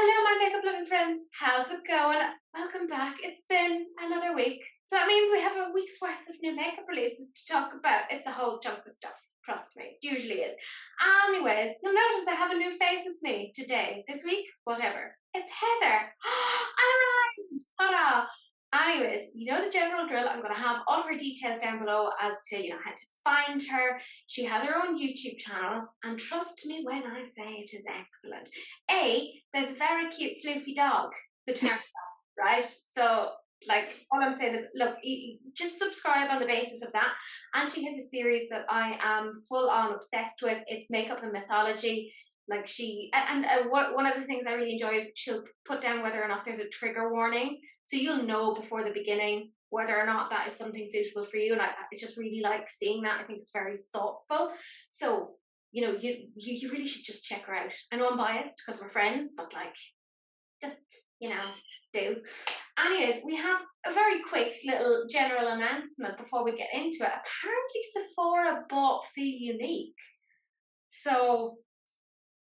Hello, my makeup loving friends. How's it going? Welcome back. It's been another week. So that means we have a week's worth of new makeup releases to talk about. It's a whole chunk of stuff. Trust me, it usually is. Anyways, you'll notice I have a new face with me today, this week, whatever. It's Heather. I'm right. Anyways, you know the general drill. I'm going to have all of her details down below as to, how to find her. She has her own YouTube channel, and trust me when I say it is excellent. There's a very cute floofy dog between us, right? So, all I'm saying is, look, just subscribe on the basis of that. And she has a series that I am full on obsessed with. It's makeup and mythology. One of the things I really enjoy is she'll put down whether or not there's a trigger warning, so you'll know before the beginning whether or not that is something suitable for you. And I just really like seeing that. I think it's very thoughtful. So you really should just check her out. I know I'm biased because we're friends, but just do. Anyways, we have a very quick little general announcement before we get into it. Apparently Sephora bought Feel Unique. So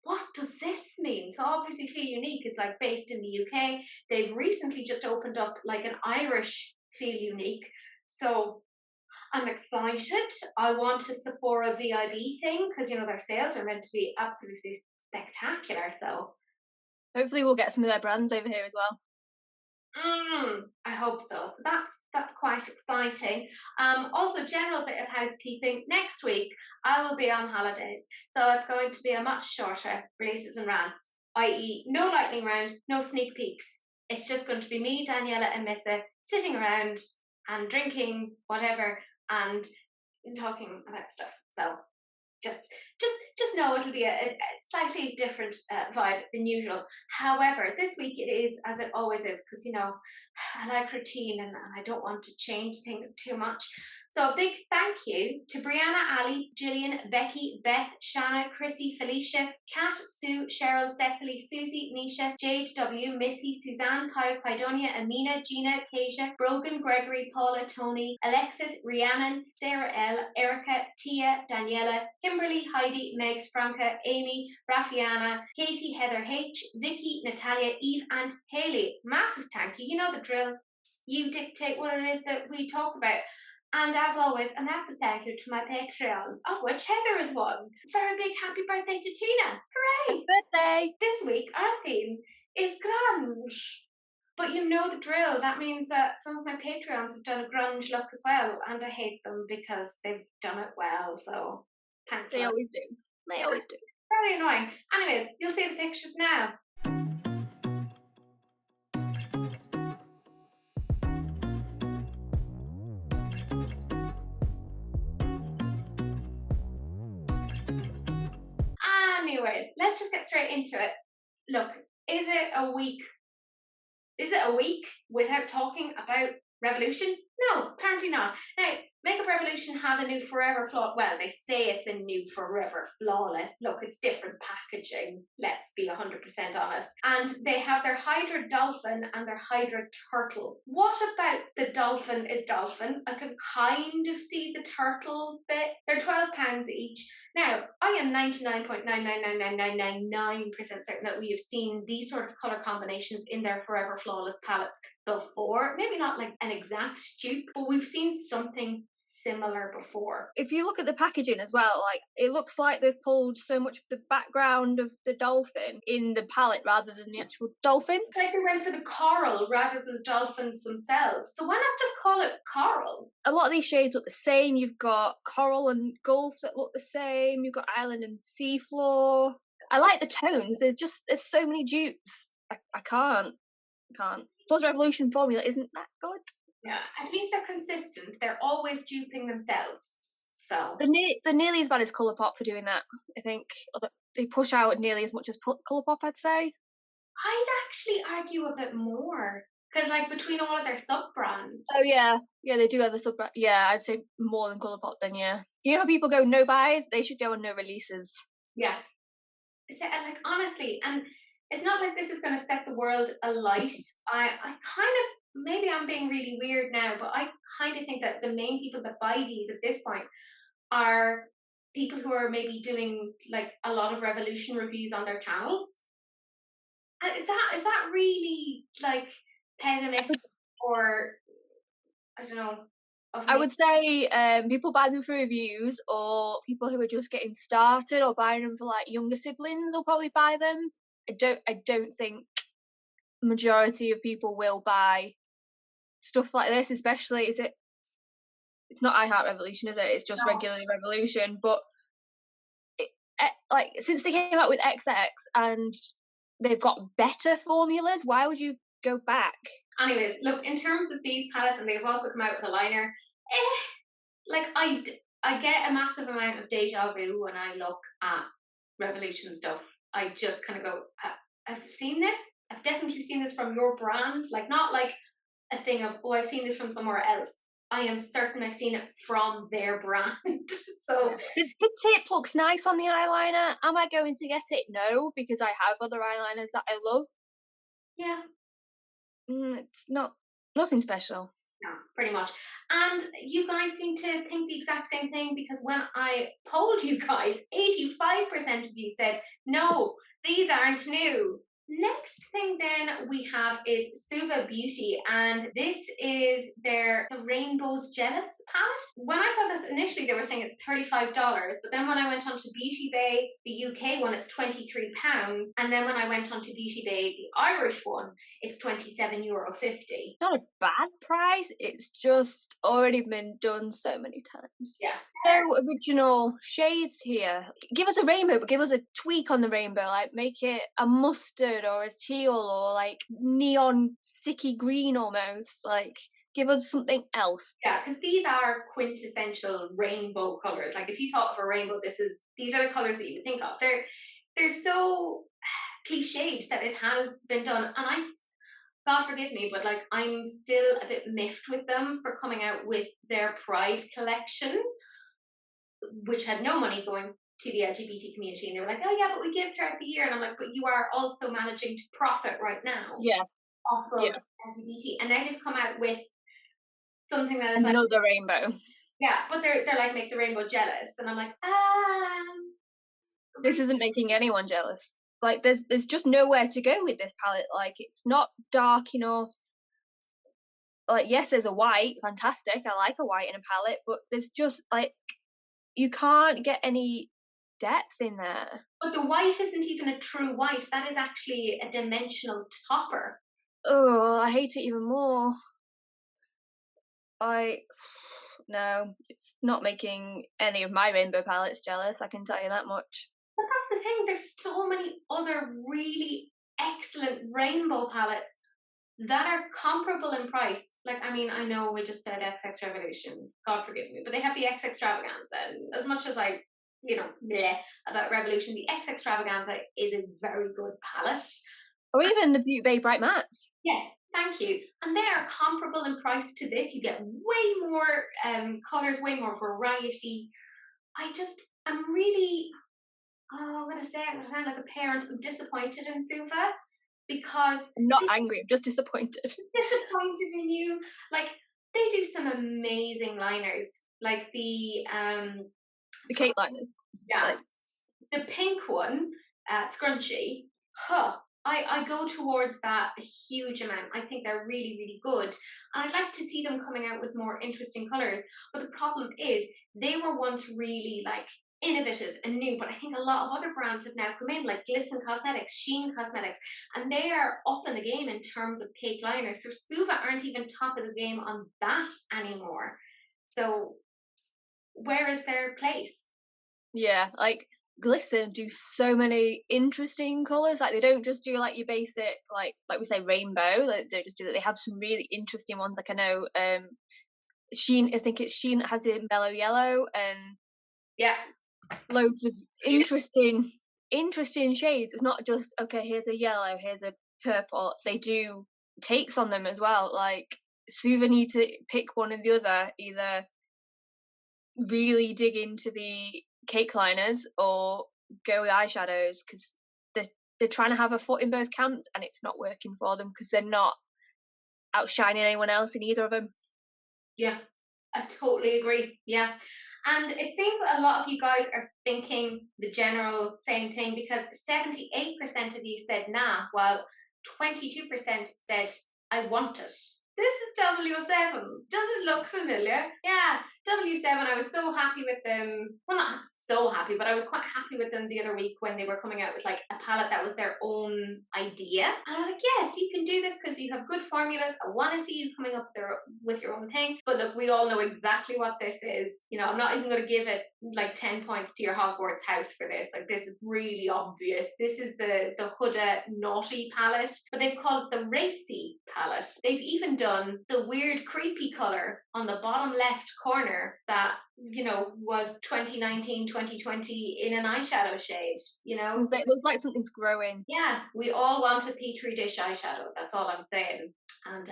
what does this mean? So obviously Feel Unique is based in the UK. They've recently just opened up an Irish Feel Unique. So I'm excited. I want a Sephora VIB thing because their sales are meant to be absolutely spectacular. So hopefully we'll get some of their brands over here as well. I hope so. So that's quite exciting. Also, general bit of housekeeping. Next week I will be on holidays, so it's going to be a much shorter releases and rants, i.e. no lightning round, no sneak peeks. It's just going to be me, Daniela and Missa sitting around and drinking whatever and talking about stuff. So just know it'll be a slightly different vibe than usual. However, this week it is as it always is, because I like routine and I don't want to change things too much. So a big thank you to Brianna, Ali, Gillian, Becky, Beth, Shanna, Chrissy, Felicia, Kat, Sue, Cheryl, Cecily, Susie, Nisha, Jade W, Missy, Suzanne, Pio, Pidonia, Amina, Gina, Kasia, Brogan, Gregory, Paula, Tony, Alexis, Rhiannon, Sarah L, Erica, Tia, Daniela, Kimberly, Heidi, Megs, Franca, Amy, Raffiana, Katie, Heather H, Vicky, Natalia, Eve, and Haley. Massive thank you. You know the drill. You dictate what it is that we talk about. And as always, a massive thank you to my Patreons, of which Heather is one. Very big happy birthday to Tina. Hooray! Happy birthday! This week, our theme is grunge. But you know the drill. That means that some of my Patreons have done a grunge look as well. And I hate them because they've done it well. So thanks. They always do. They always do. Very annoying. Anyways, you'll see the pictures now. Anyways, let's just get straight into it. Look, is it a week without talking about Revolution? No, apparently not. Now, Makeup Revolution have a new Forever Flawless. Well, they say it's a new Forever Flawless. Look, it's different packaging. Let's be 100% honest. And they have their Hydra Dolphin and their Hydra Turtle. What about the Dolphin is Dolphin? I can kind of see the turtle bit. They're £12 each. Now, I am 99.9999999% certain that we have seen these sort of colour combinations in their Forever Flawless palettes before. Maybe not an exact dupe, but we've seen something similar before. If you look at the packaging as well, it looks like they've pulled so much of the background of the dolphin in the palette rather than the actual dolphin. It's like they went for the coral rather than the dolphins themselves. So why not just call it coral? A lot of these shades look the same. You've got coral and gulf that look the same. You've got island and seafloor. I like the tones. There's so many dupes. I can't. Plus Revolution formula isn't that good. Yeah, at least they're consistent. They're always duping themselves. So they're nearly as bad as Colourpop for doing that. I think they push out nearly as much as Colourpop, I'd say. I'd actually argue a bit more because, between all of their sub brands. Oh yeah, they do have a sub brand. Yeah, I'd say more than Colourpop. Then yeah, you know how people go no buys? They should go on no releases. Yeah, so honestly, and it's not like this is going to set the world alight. I kind of. Maybe I'm being really weird now, but I kind of think that the main people that buy these at this point are people who are maybe doing a lot of Revolution reviews on their channels. Is that really like pessimist or I don't know of I me? would say people buy them for reviews, or people who are just getting started, or buying them for like younger siblings will probably buy them. I don't think majority of people will buy stuff like this, especially it's not I Heart Revolution, is it? It's just No. regularly Revolution. But like since they came out with XX and they've got better formulas, why would you go back? Anyways, look, in terms of these palettes, and they've also come out with a liner, like I get a massive amount of deja vu when I look at Revolution stuff. I just kind of go, I've seen this. I've definitely seen this from your brand. Like, not like a thing of, oh, I've seen this from somewhere else. I am certain I've seen it from their brand. So, The tip looks nice on the eyeliner. Am I going to get it? No, because I have other eyeliners that I love. yeah, It's not nothing special. no, pretty much. And you guys seem to think the exact same thing because when I polled you guys, 85% of you said, no, these aren't new. Next thing then we have is Suva Beauty, and this is the Rainbows Jealous palette. When I saw this initially, they were saying it's $35, but then when I went onto Beauty Bay, the UK one, it's £23, and then when I went onto Beauty Bay, the Irish one, it's €27.50. Not a bad price. It's just already been done so many times. Yeah. No original shades here. Give us a rainbow, but give us a tweak on the rainbow. Like make it a mustard or a teal or like neon sticky green almost. Like give us something else. Yeah, because these are quintessential rainbow colors. Like if you thought of a rainbow, these are the colors that you would think of. They're so cliched that it has been done, and God forgive me, but like I'm still a bit miffed with them for coming out with their Pride collection, which had no money going to the LGBT community, and they were like, "Oh yeah, but we give throughout the year," and I'm like, "But you are also managing to profit right now Yeah, off of yeah. LGBT," and now they've come out with something that is like, Another rainbow. yeah, but they're like make the rainbow jealous, and I'm like, This isn't making anyone jealous. Like there's just nowhere to go with this palette. Like it's not dark enough. Like yes, there's a white, fantastic. I like a white in a palette, but there's just like you can't get any depth in there. But the white isn't even a true white. That is actually a dimensional topper. Oh, I hate it even more. I no, it's not making any of my rainbow palettes jealous. I can tell you that much. But that's the thing. There's so many other really excellent rainbow palettes that are comparable in price. Like, I mean, I know we just said XX Revolution. God forgive me, but they have the X Extravaganza. And as much as I, bleh about Revolution, the X Extravaganza is a very good palette. Or even the Beauty Bay Bright Mattes. Yeah, thank you. And they are comparable in price to this. You get way more colours, way more variety. I'm really, I'm going to sound like a parent. I'm disappointed in Suva because I'm not angry, I'm just disappointed. disappointed in you. Like, they do some amazing liners. Like the Cake liners. yeah, Like, the pink one, scrunchy. Huh. I go towards that a huge amount. I think they're really, really good. And I'd like to see them coming out with more interesting colours. But the problem is they were once really like innovative and new, but I think a lot of other brands have now come in, like Glisten Cosmetics, Sheen Cosmetics, and they are up in the game in terms of cake liners. So Suva aren't even top of the game on that anymore. So where is their place? yeah, like Glisten do so many interesting colours. Like they don't just do like your basic like we say rainbow. They don't just do that. They have some really interesting ones. Like I know Sheen. I think it's Sheen that has it in mellow yellow and Yeah. loads of interesting shades. It's not just okay. Here's a yellow. Here's a purple. They do takes on them as well. Like Suva need to pick one or the other. Either really dig into the cake liners or go with eyeshadows because they're trying to have a foot in both camps and it's not working for them because they're not outshining anyone else in either of them. Yeah. I totally agree. Yeah. And it seems that a lot of you guys are thinking the general same thing because 78% of you said nah, while 22% said I want it. This is W7. Does it look familiar? Yeah, W7. I was so happy with them. Well, not so happy, but I was quite happy with them the other week when they were coming out with like a palette that was their own idea. And I was like, yes, you can do this because you have good formulas. I want to see you coming up there with your own thing. But look, we all know exactly what this is. You know, I'm not even going to give it like 10 points to your Hogwarts house for this. Like, this is really obvious. This is the Huda Naughty palette, but they've called it the Racy palette. They've even done the weird creepy color on the bottom left corner that, you know, was 2019 2020 in an eyeshadow shade, you know. It looks like something's growing. Yeah, we all want a petri dish eyeshadow, that's all I'm saying. And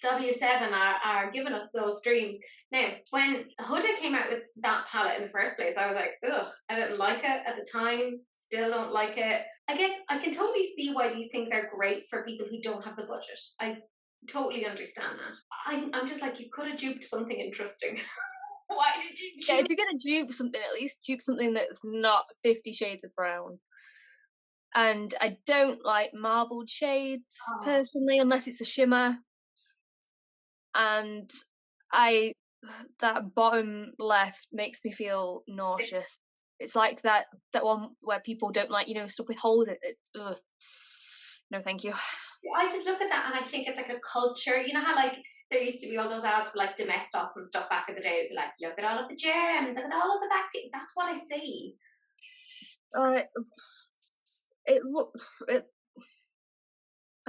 W7 are giving us those dreams. Now, when Huda came out with that palette in the first place, I was like, ugh, I didn't like it at the time, still don't like it. I guess I can totally see why these things are great for people who don't have the budget. I totally understand that. I'm just like, you could have duped something interesting. Why did you dupe? Yeah, if you're gonna dupe something, at least dupe something that's not 50 Shades of Brown. And I don't like marbled shades personally, unless it's a shimmer. And that bottom left makes me feel nauseous. It's like that one where people don't like, you know, stuff with holes in it. Ugh. No, thank you. I just look at that and I think it's like a culture. You know how like there used to be all those ads for like Domestos and stuff back in the day. It'd be like, look at all of the germs, look at all of the bacteria. That's what I see. I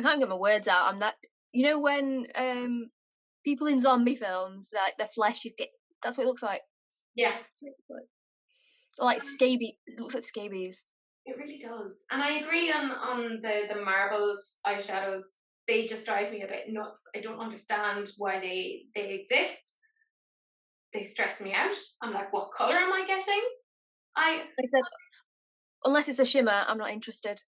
can't get my words out. I'm that, you know, when people in zombie films, like their flesh is that's what it looks like. Yeah. Like scabies. It looks like scabies. It really does. And I agree on the marbled eyeshadows. They just drive me a bit nuts. I don't understand why they exist. They stress me out. I'm like, what colour am I getting? Like I said, unless it's a shimmer, I'm not interested.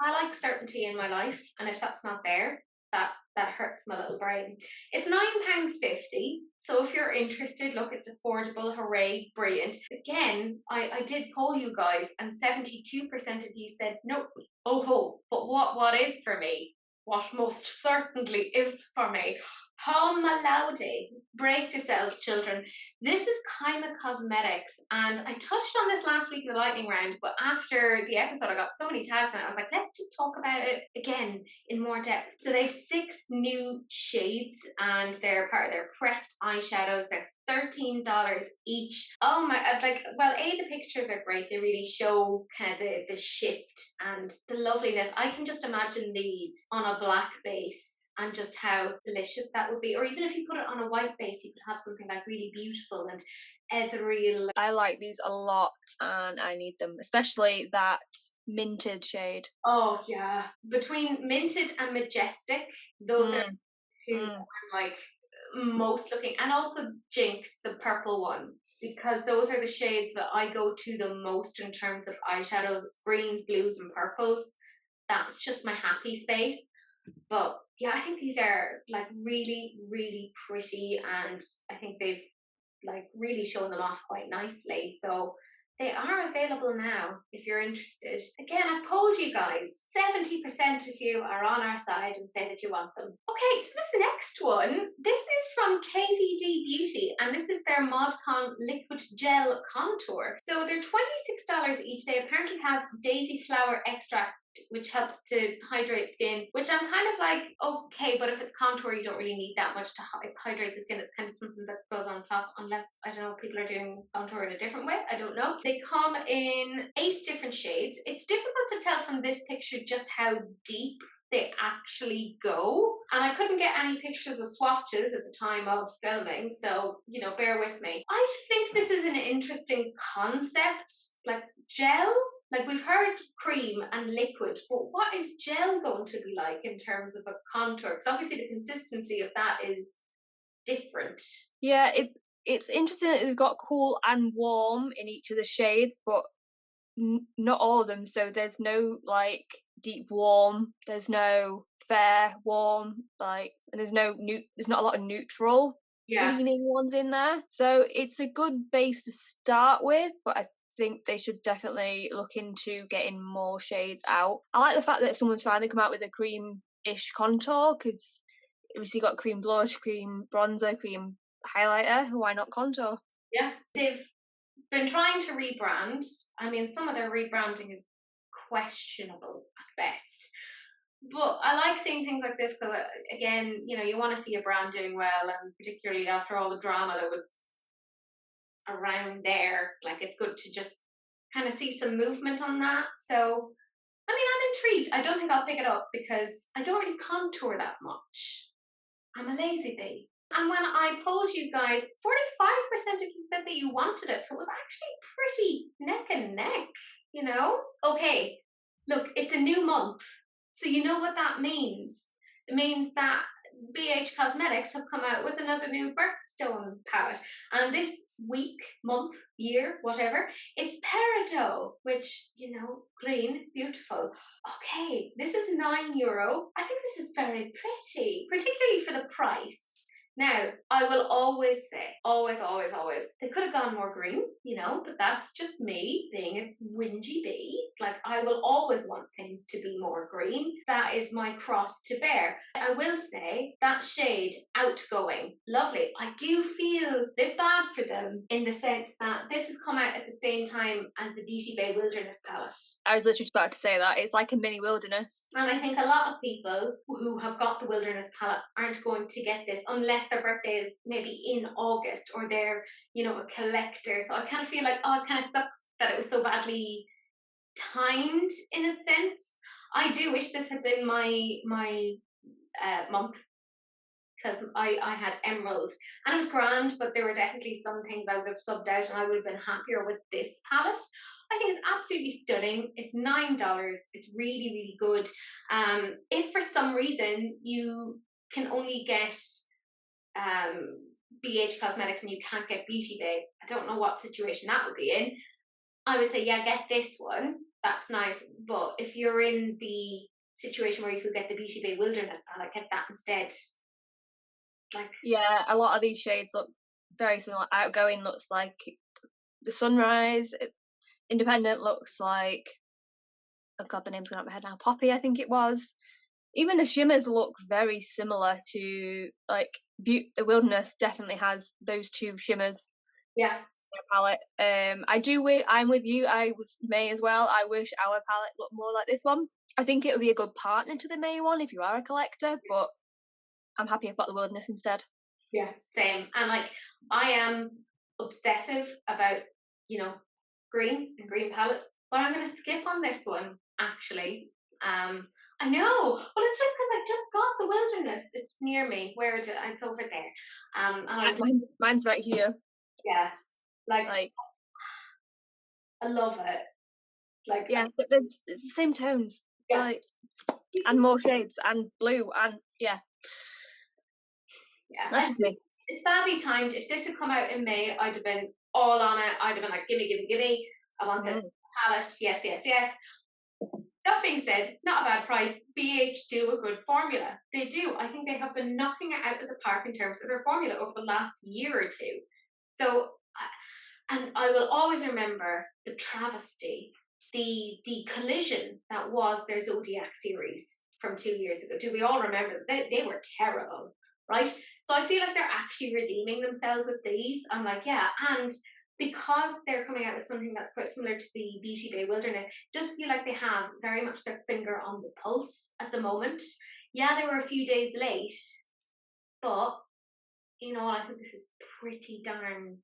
I like certainty in my life, and if that's not there, that hurts my little brain. It's £9.50, so if you're interested, look, it's affordable. Hooray, brilliant. Again, I did poll you guys, and 72% of you said nope. Oh, but what is for me? What most certainly is for me. Home Malaude. Brace yourselves, children. This is Kylie Cosmetics, and I touched on this last week in the lightning round, but after the episode I got so many tags and I was like, let's just talk about it again in more depth. So they have 6 new shades and they're part of their pressed eyeshadows. They're $13 each. Oh my, well, the pictures are great. They really show kind of the shift and the loveliness. I can just imagine these on a black base and just how delicious that would be. Or even if you put it on a white base, you could have something like really beautiful and ethereal. I like these a lot and I need them, especially that minted shade. Oh yeah, between minted and majestic, those are two I'm like most looking, and also Jinx, the purple one, because those are the shades that I go to the most in terms of eyeshadows. It's greens, blues and purples. That's just my happy space. But yeah, I think these are like really, really pretty, and I think they've like really shown them off quite nicely. So they are available now if you're interested. Again, I've polled you guys. 70% of you are on our side and say that you want them. Okay, so this next one, this is from KVD Beauty, and this is their Mod Con Liquid Gel Contour. So they're $26 each. They apparently have daisy flower extract, which helps to hydrate skin, which I'm kind of like, okay, but if it's contour, you don't really need that much to hydrate the skin. It's kind of something that goes on top, unless, I don't know, people are doing contour in a different way. I don't know. They come in 8 different shades. It's difficult to tell from this picture just how deep they actually go, and I couldn't get any pictures of swatches at the time of filming, so you know, bear with me. I think this is an interesting concept, like gel. Like, we've heard cream and liquid, but what is gel going to be like in terms of a contour? Because obviously the consistency of that is different. Yeah, it's interesting that they've got cool and warm in each of the shades, but not all of them. So there's no like deep warm, there's no fair warm, like, and there's not a lot of neutral. Yeah. cleaning ones in there. So it's a good base to start with, but I think they should definitely look into getting more shades out. I like the fact that someone's finally come out with a cream-ish contour, because obviously got cream blush, cream bronzer, cream highlighter. Why not contour? Yeah. They've been trying to rebrand. I mean, some of their rebranding is questionable at best. But I like seeing things like this because, again, you know, you want to see a brand doing well, and particularly after all the drama that was around there, like it's good to just kind of see some movement on that. So, I mean, I'm intrigued. I don't think I'll pick it up because I don't really contour that much. I'm a lazy bee. And when I polled you guys, 45% of you said that you wanted it. So it was actually pretty neck and neck, you know? Okay, look, it's a new month. So you know what that means. It means that BH Cosmetics have come out with another new birthstone palette. And this week, month, year, whatever, it's Peridot, which, you know, green, beautiful. Okay, this is €9. I think this is very pretty, particularly for the price. Now, I will always say, always, they could have gone more green, you know, but that's just me being a whingy bee. Like, I will always want things to be more green. That is my cross to bear. I will say that shade, Outgoing, lovely. I do feel a bit bad for them in the sense that this has come out at the same time as the Beauty Bay Wilderness palette. I was literally about to say that. It's like a mini wilderness. And I think a lot of people who have got the Wilderness palette aren't going to get this unless their birthday is maybe in August or they're, you know, a collector. So I kind of feel like, oh, it kind of sucks that it was so badly timed in a sense. I do wish this had been my month, because I had Emerald and it was grand, but there were definitely some things I would have subbed out and I would have been happier with this palette. I think it's absolutely stunning. It's $9. It's really, really good. If for some reason you can only get BH Cosmetics and you can't get Beauty Bay, I don't know what situation that would be in. I would say, yeah, get this one. That's nice. But if you're in the situation where you could get the Beauty Bay Wilderness palette, get that instead. Like, yeah, a lot of these shades look very similar. Outgoing looks like the Sunrise. Independent looks like, oh god, the name's going out of my head now. Poppy, I think it was. Even the shimmers look very similar to, like, the Wilderness definitely has those two shimmers. yeah. Palette. I'm with you. I was May as well. I wish our palette looked more like this one. I think it would be a good partner to the May one if you are a collector, but I'm happy I've got the Wilderness instead. Yeah, same. And like, I am obsessive about, you know, green and green palettes, but I'm going to skip on this one, actually. I know, well, it's just because I just got the Wilderness. It's near me. Where is it? It's over there. Mine's right here. Yeah, like I love it. Like, yeah, but it's the same tones, yeah, like, and more shades and blue and yeah. That's just me. It's badly timed. If this had come out in May, I'd have been all on it. I'd have been like, gimme. I want this palette. Yes. That being said, not a bad price. BH do a good formula. They do. I think they have been knocking it out of the park in terms of their formula over the last year or two. So, and I will always remember the travesty, the collision that was their Zodiac series from 2 years ago. Do we all remember? They were terrible, right? So I feel like they're actually redeeming themselves with these. I'm like, yeah, and because they're coming out with something that's quite similar to the Beauty Bay Wilderness, just feel like they have very much their finger on the pulse at the moment. Yeah, they were a few days late, but you know, I think this is pretty darn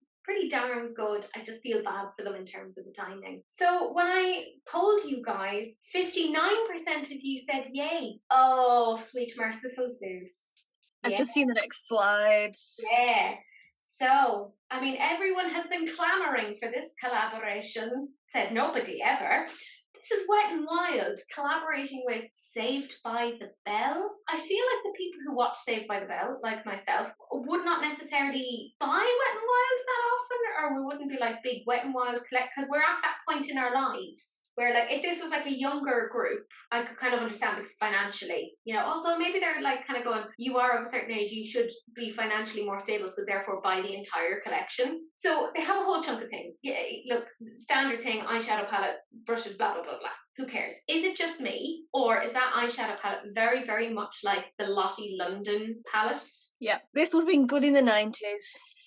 good. I just feel bad for them in terms of the timing. So when I polled you guys, 59% of you said yay. Oh, sweet merciful Zeus. I've just seen the next slide. Yeah. So, I mean, everyone has been clamoring for this collaboration. Said nobody ever. This is Wet n Wild collaborating with Saved by the Bell. I feel like the people who watch Saved by the Bell, like myself, would not necessarily buy Wet n Wild that often, or we wouldn't be like big Wet n Wild collect, because we're at that point in our lives where, like, if this was like a younger group, I could kind of understand, because financially, you know, although maybe they're like kind of going, you are of a certain age, you should be financially more stable, so therefore buy the entire collection. So they have a whole chunk of things. Yeah, look, standard thing, eyeshadow palette, brushes, blah blah blah blah. Who cares? Is it just me, or is that eyeshadow palette very, very much like the Lottie London palette? Yeah, this would have been good in the 90s.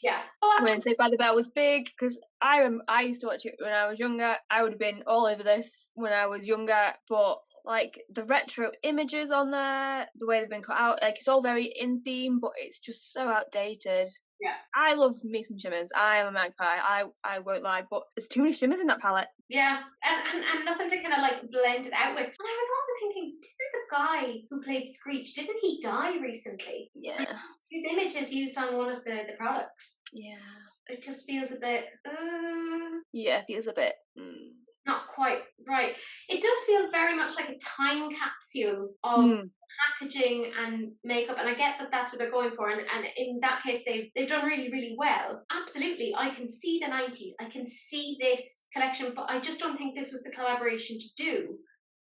Yeah. When Saved by the Bell was big, because I used to watch it when I was younger. I would have been all over this when I was younger, but like the retro images on there, the way they've been cut out, like it's all very in theme, but it's just so outdated. Yeah. I love me some shimmers. I am a magpie. I won't lie, but there's too many shimmers in that palette. Yeah, and nothing to kind of like blend it out with. And I was also thinking, didn't the guy who played Screech, didn't he die recently? Yeah. His image is used on one of the products. Yeah. It just feels a bit, Yeah, it feels a bit. Not quite right. It does feel very much like a time capsule of packaging and makeup, and I get that that's what they're going for, and in that case they've done really, really well. Absolutely, I can see the 90s, I can see this collection, but I just don't think this was the collaboration to do.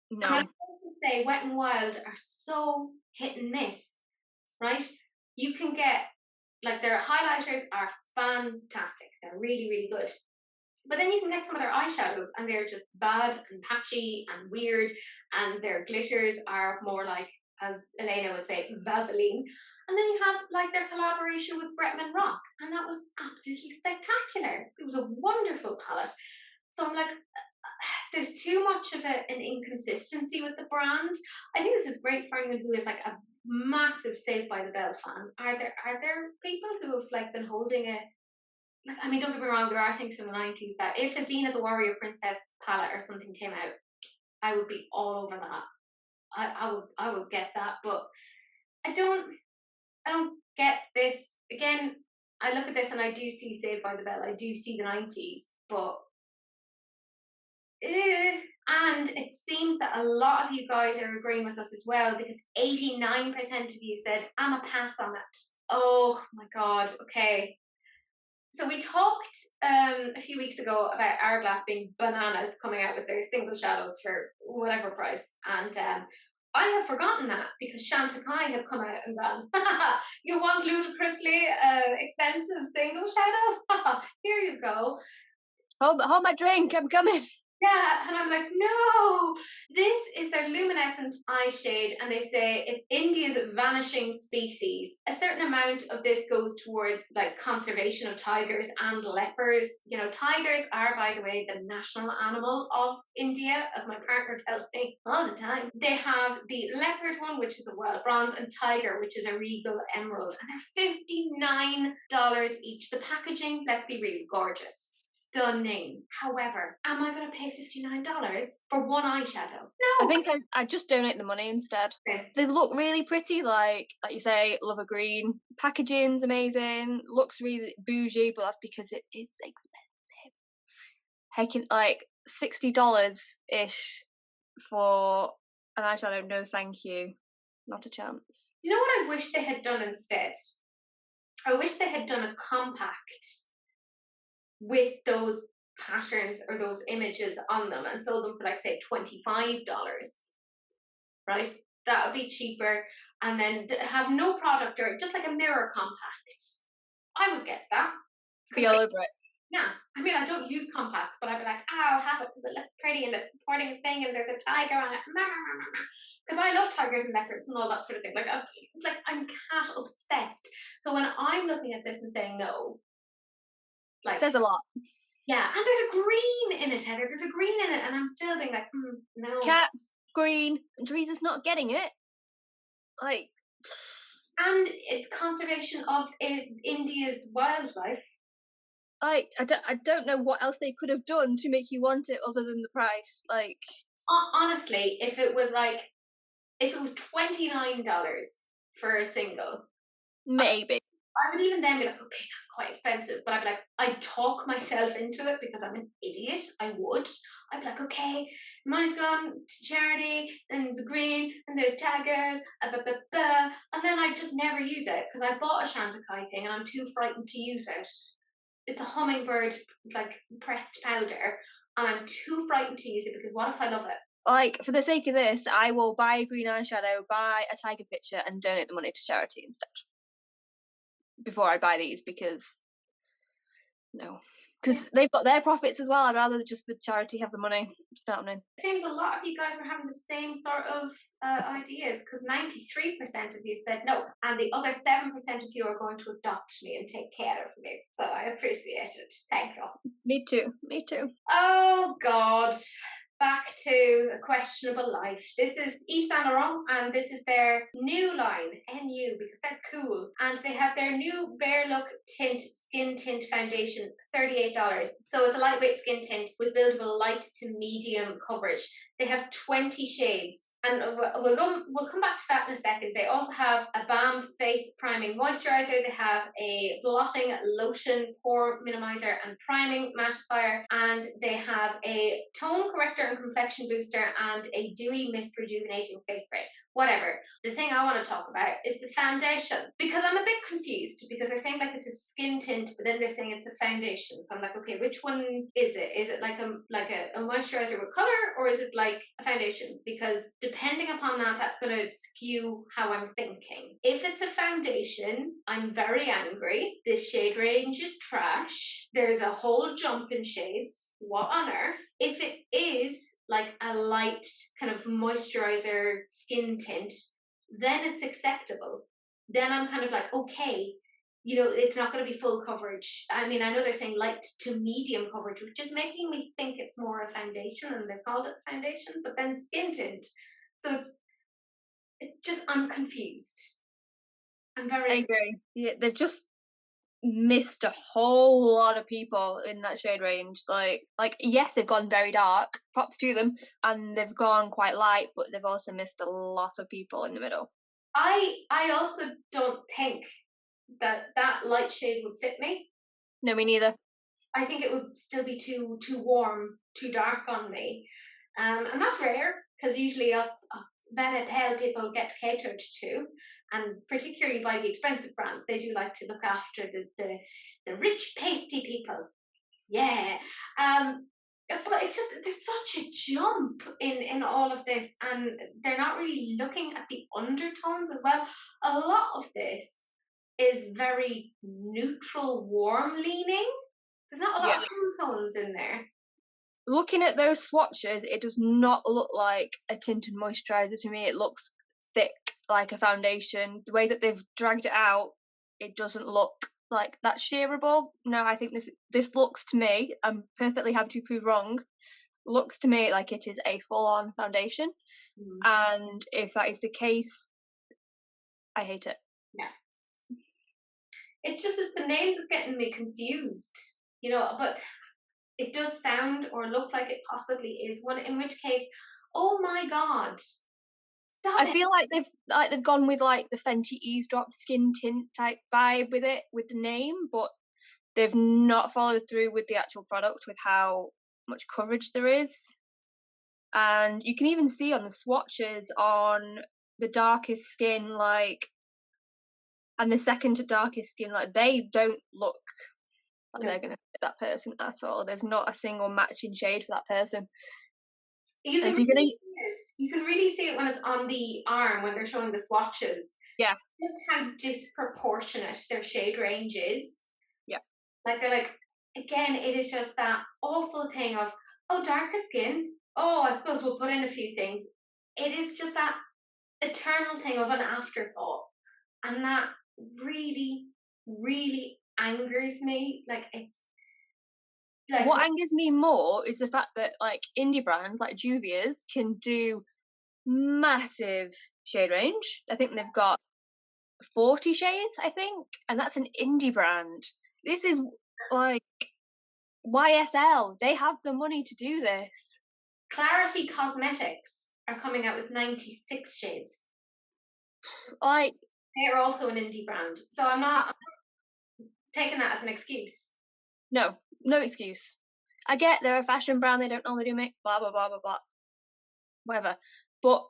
No. And I have to say, Wet n Wild are so hit and miss, right? You can get, like, their highlighters are fantastic, they're really, really good. But then you can get some of their eyeshadows and they're just bad and patchy and weird, and their glitters are more like, as Elena would say, Vaseline. And then you have like their collaboration with Bretman Rock, and that was absolutely spectacular. It was a wonderful palette. So I'm like, there's too much of an inconsistency with the brand. I think this is great for anyone who is like a massive Saved by the Bell fan. Are there people who have like been holding a, like, I mean, don't get me wrong, there are things from the 90s that if a Xena the Warrior Princess palette or something came out, I would be all over that. I would get that, but I don't get this. Again, I look at this and I do see Saved by the Bell, I do see the 90s, but and it seems that a lot of you guys are agreeing with us as well, because 89% of you said, I'm a pass on it. Oh my god, okay. So we talked a few weeks ago about Hourglass being bananas, coming out with their single shadows for whatever price, and I have forgotten that because Shanta Kai have come out and gone, you want ludicrously expensive single shadows? Here you go. Hold my drink, I'm coming. Yeah, and I'm like, no, this is their luminescent eye shade, and they say it's India's vanishing species. A certain amount of this goes towards like conservation of tigers and leopards. You know, tigers are, by the way, the national animal of India, as my partner tells me all the time. They have the leopard one, which is a wild bronze, and tiger, which is a regal emerald, and they're $59 each. The packaging, let's be real, gorgeous. Stunning. However, am I going to pay $59 for one eyeshadow? No. I think I just donate the money instead. Okay. They look really pretty, like you say, love a green. Packaging's amazing. Looks really bougie, but that's because it is expensive. Heckin', like $60-ish for an eyeshadow. No, thank you. Not a chance. You know what I wish they had done instead? I wish they had done a compact with those patterns or those images on them and sold them for, like, say, $25, right? That would be cheaper, and then have no product, or just like a mirror compact. I would get that. Be all over it. Yeah, I mean, I don't use compacts, but I'd be like, I'll have it because it looks pretty and it's supporting a thing and there's a tiger on it. Because I love tigers and leopards and all that sort of thing. Like I'm cat obsessed. So when I'm looking at this and saying no, like, it says a lot. Yeah, and there's a green in it, Heather. There's a green in it, and I'm still being like, no. Cats, green, and Teresa's not getting it. Like, and conservation of India's wildlife. I don't know what else they could have done to make you want it other than the price. Like, honestly, if it was $29 for a single, maybe. I would even then be like, okay, that's quite expensive. But I'd be like, I'd talk myself into it because I'm an idiot. I'd be like, okay, money's gone to charity, and there's the green, and there's tigers, and then I I just never use it because I bought a Chantecaille thing and I'm too frightened to use it. It's a hummingbird like pressed powder, and I'm too frightened to use it because what if I love it? Like, for the sake of this, I will buy a green eyeshadow, buy a tiger picture, and donate the money to charity instead. Before I buy these, because no. Because they've got their profits as well. I'd rather just the charity have the money. It's not happening. It seems a lot of you guys were having the same sort of ideas, because 93% of you said no, and the other 7% of you are going to adopt me and take care of me. So I appreciate it. Thank you. Me too. Me too. Oh God. Back to a questionable life. This is Yves Saint Laurent, and this is their new line, NU, because they're cool. And they have their new Bare Look Tint Skin Tint Foundation, $38. So it's a lightweight skin tint with buildable light to medium coverage. They have 20 shades. And we'll come back to that in a second. They also have a balm face priming moisturizer. They have a blotting lotion, pore minimizer and priming mattifier. And they have a tone corrector and complexion booster and a dewy mist rejuvenating face spray. Whatever. The thing I want to talk about is the foundation, because I'm a bit confused, because they're saying like it's a skin tint, but then they're saying it's a foundation. So I'm like, okay, which one is it? Is it like a moisturizer with color, or is it like a foundation? Because depending upon that, that's going to skew how I'm thinking. If it's a foundation, I'm very angry. This shade range is trash. There's a whole jump in shades. What on earth? If it is like a light kind of moisturizer skin tint, then it's acceptable. Then I'm kind of like, okay, you know, it's not going to be full coverage. I mean, I know they're saying light to medium coverage, which is making me think it's more a foundation, and they've called it foundation, but then skin tint. So it's just, I'm confused. I'm very... I agree. Yeah, they've just missed a whole lot of people in that shade range. Like yes, they've gone very dark, props to them, and they've gone quite light, but they've also missed a lot of people in the middle. I also don't think that light shade would fit me. No, me neither. I think it would still be too warm, too dark on me, and that's rare, because usually better pale people get catered to, and particularly by the expensive brands, they do like to look after the rich pasty people. Yeah. But it's just, there's such a jump in all of this, and they're not really looking at the undertones as well. A lot of this is very neutral, warm leaning. There's not a lot of tones in there. Looking at those swatches, it does not look like a tinted moisturiser to me. It looks thick, like a foundation. The way that they've dragged it out, it doesn't look like that sheerable. No, I think this looks to me, I'm perfectly happy to be proved wrong, looks to me like it is a full-on foundation. And if that is the case, I hate it. Yeah. It's just the name is getting me confused, you know, but it does sound or look like it possibly is one, in which case, oh my God. I feel like they've gone with like the Fenty Eavesdrop skin tint type vibe with it, with the name, but they've not followed through with the actual product, with how much coverage there is. And you can even see on the swatches on the darkest skin, like, and the second to darkest skin, like, they don't look like they're going to fit that person at all. There's not a single matching shade for that person. You can really see it when it's on the arm, when they're showing the swatches. Yeah. Just how disproportionate their shade range is. Yeah. Like, they're like, again, it is just that awful thing of, oh, darker skin. Oh, I suppose we'll put in a few things. It is just that eternal thing of an afterthought. And that really, really angers me. Like, it's like, what angers me more is the fact that like indie brands like Juvia's can do massive shade range. I think they've got 40 shades, I think, and that's an indie brand. This is like YSL. They have the money to do this. Clarity Cosmetics are coming out with 96 shades. Like, they are also an indie brand, so I'm not taking that as an excuse. No excuse. I get they're a fashion brand, they don't normally do make blah blah blah blah blah, whatever. But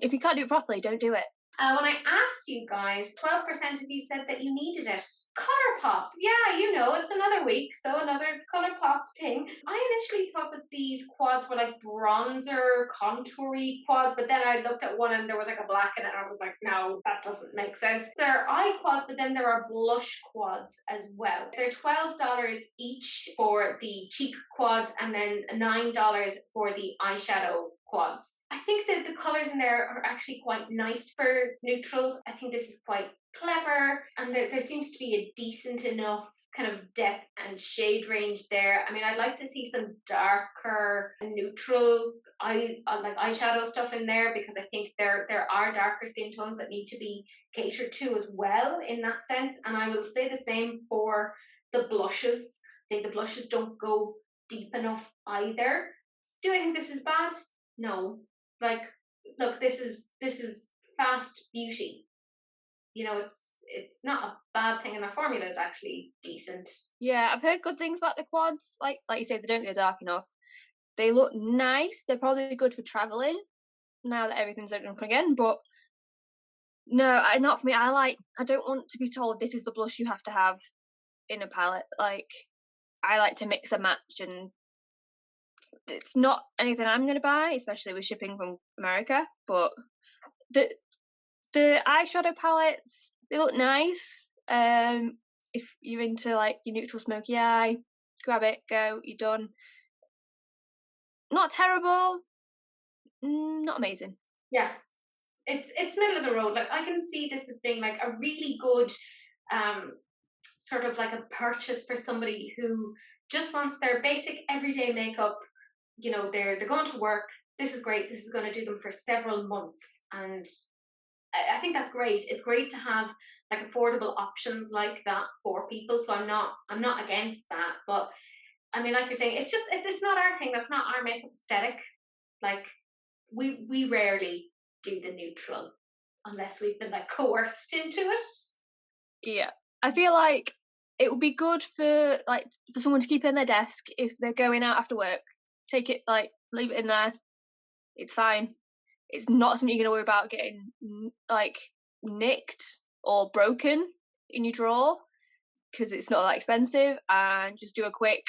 if you can't do it properly, don't do it. When I asked you guys, 12% of you said that you needed it. Colourpop, yeah, you know, it's another week, so another Colourpop thing. I initially thought that these quads were like bronzer, contour-y quads, but then I looked at one and there was like a black in it, and I was like, no, that doesn't make sense. There are eye quads, but then there are blush quads as well. They're $12 each for the cheek quads, and then $9 for the eyeshadow quads. I think that the colours in there are actually quite nice for neutrals. I think this is quite clever, and there seems to be a decent enough kind of depth and shade range there. I mean, I'd like to see some darker neutral like eyeshadow stuff in there, because I think there are darker skin tones that need to be catered to as well in that sense. And I will say the same for the blushes. I think the blushes don't go deep enough either. Do I think this is bad? No. Like, look, this is fast beauty. You know, it's not a bad thing, and the formula is actually decent. Yeah, I've heard good things about the quads. Like you say, they don't go dark enough. They look nice. They're probably good for traveling now that everything's open up again. But no, not for me. I don't want to be told this is the blush you have to have in a palette. Like, I like to mix and match, and it's not anything I'm going to buy, especially with shipping from America. But the eyeshadow palettes, they look nice. If you're into like your neutral smoky eye, grab it, go, you're done. Not terrible, not amazing. Yeah, it's middle of the road. Like, I can see this as being like a really good sort of like a purchase for somebody who just wants their basic everyday makeup. You know, they're going to work. This is great. This is going to do them for several months, and I think that's great. It's great to have like affordable options like that for people. So I'm not against that. But I mean, like you're saying, it's not our thing. That's not our makeup aesthetic. Like, we rarely do the neutral unless we've been like coerced into it. Yeah, I feel like it would be good for someone to keep in their desk if they're going out after work. Take it, like, leave it in there. It's fine. It's not something you're gonna worry about getting like nicked or broken in your drawer, because it's not that expensive. And just do a quick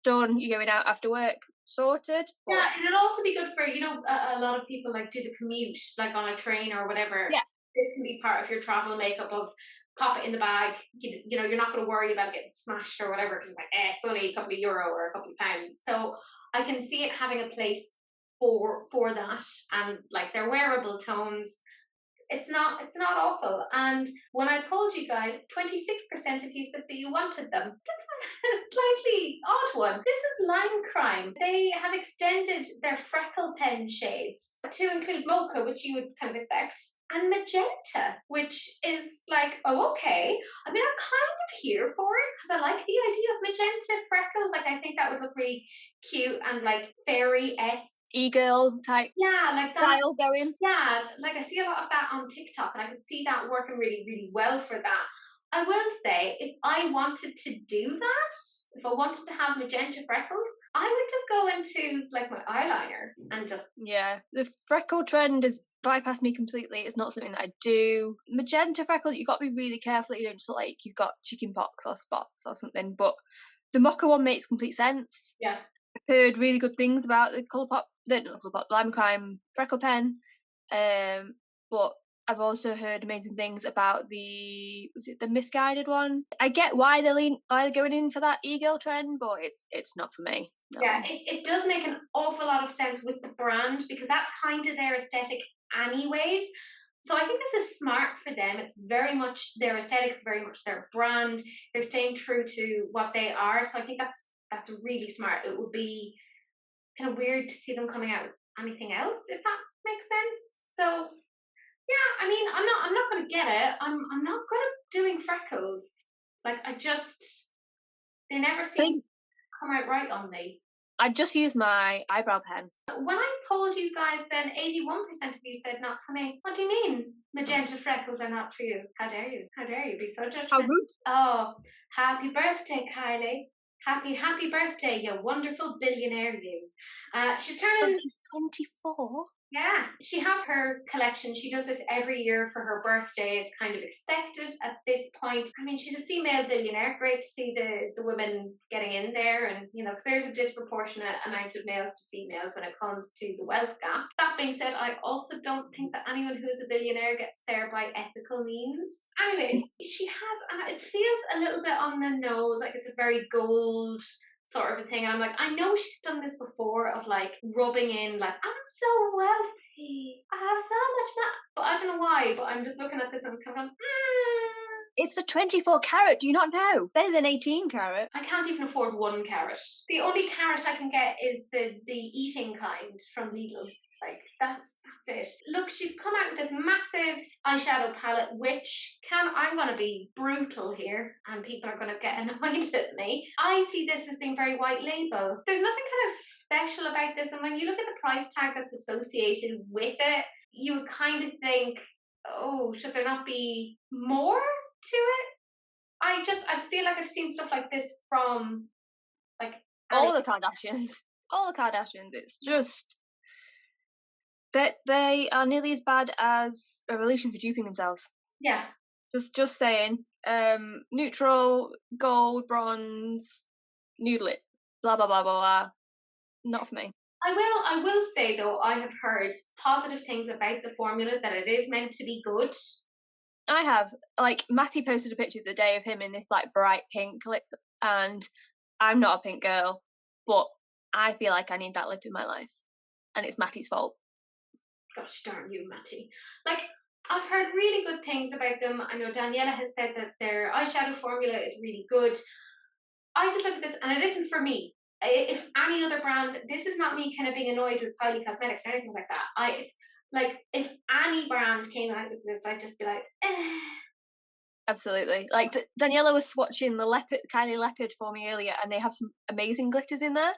done. You're going out after work, sorted. Yeah, and it'll also be good for, you know, a lot of people like do the commute, like on a train or whatever. Yeah, this can be part of your travel makeup of pop it in the bag. You know, you're not going to worry about getting smashed or whatever, because it's like, it's only a couple of euro or a couple of pounds. So I can see it having a place for that, and like their wearable tones. It's not awful. And when I polled you guys, 26% of you said that you wanted them. This is a slightly odd one. This is Lime Crime. They have extended their freckle pen shades to include mocha, which you would kind of expect, and magenta, which is like, oh, okay. I mean, I'm kind of here for it, because I like the idea of magenta freckles. Like, I think that would look really cute and like fairy-esque, e-girl type, yeah, like that style going. Yeah, like I see a lot of that on TikTok, and I could see that working really, really well for that. I will say, if I wanted to do that, if I wanted to have magenta freckles, I would just go into like my eyeliner and just... Yeah, the freckle trend has bypassed me completely. It's not something that I do. Magenta freckles, you've got to be really careful that you don't just look like you've got chicken pox or spots or something. But the mocha one makes complete sense. Yeah. I've heard really good things about the Colourpop, Lime Crime freckle pen. But I've also heard amazing things about the misguided one. I get why they're going in for that e-girl trend, but it's not for me. No. Yeah, it does make an awful lot of sense with the brand, because that's kind of their aesthetic anyways. So I think this is smart for them. It's very much their aesthetics, very much their brand. They're staying true to what they are. So I think that's really smart. It would be kind of weird to see them coming out with anything else, if that makes sense. So yeah, I mean, I'm not going to get it. I'm not good at doing freckles. Like, they never seem to come out right on me. I just use my eyebrow pen. When I told you guys, then 81% of you said not for me. What do you mean magenta freckles are not for you? How dare you? How dare you be so judgmental? How rude. Oh, happy birthday, Kylie. Happy birthday, you wonderful billionaire you. She's turning... She's 24. Yeah, she has her collection. She does this every year for her birthday. It's kind of expected at this point. I mean, she's a female billionaire. Great to see the women getting in there, and because there's a disproportionate amount of males to females when it comes to the wealth gap. That being said, I also don't think that anyone who is a billionaire gets there by ethical means. Anyways, she has, and it feels a little bit on the nose, like it's a very gold sort of a thing. And I'm like, I know she's done this before of like rubbing in like, I'm so wealthy, I have so much money, but I don't know why, but I'm just looking at this and I'm kind of It's a 24 carat, do you not know? Better than 18 carat. I can't even afford 1 carat. The only carat I can get is the eating kind from Lidl. Like that's it. Look, she's come out with this massive eyeshadow palette, which I'm gonna be brutal here, and people are gonna get annoyed at me. I see this as being very white label. There's nothing kind of special about this, and when you look at the price tag that's associated with it, you would kind of think, oh, should there not be more to it? I feel like I've seen stuff like this from like all the Kardashians. All the Kardashians. It's just that they are nearly as bad as Revolution for duping themselves. Yeah. Just saying. Neutral, gold, bronze, nude lip, blah blah blah blah blah. Not for me. I will say though, I have heard positive things about the formula, that it is meant to be good. I have. Like, Matty posted a picture the day of him in this like bright pink lip, and I'm not a pink girl, but I feel like I need that lip in my life, and it's Matty's fault. Gosh darn you, Matty. Like, I've heard really good things about them. I know Daniela has said that their eyeshadow formula is really good. I just look at this, and it isn't for me. If any other brand, this is not me kind of being annoyed with Kylie Cosmetics or anything like that. Like, if any brand came out with this, I'd just be like, eh. Absolutely. Like, Daniela was swatching the Kylie Leopard for me earlier, and they have some amazing glitters in there.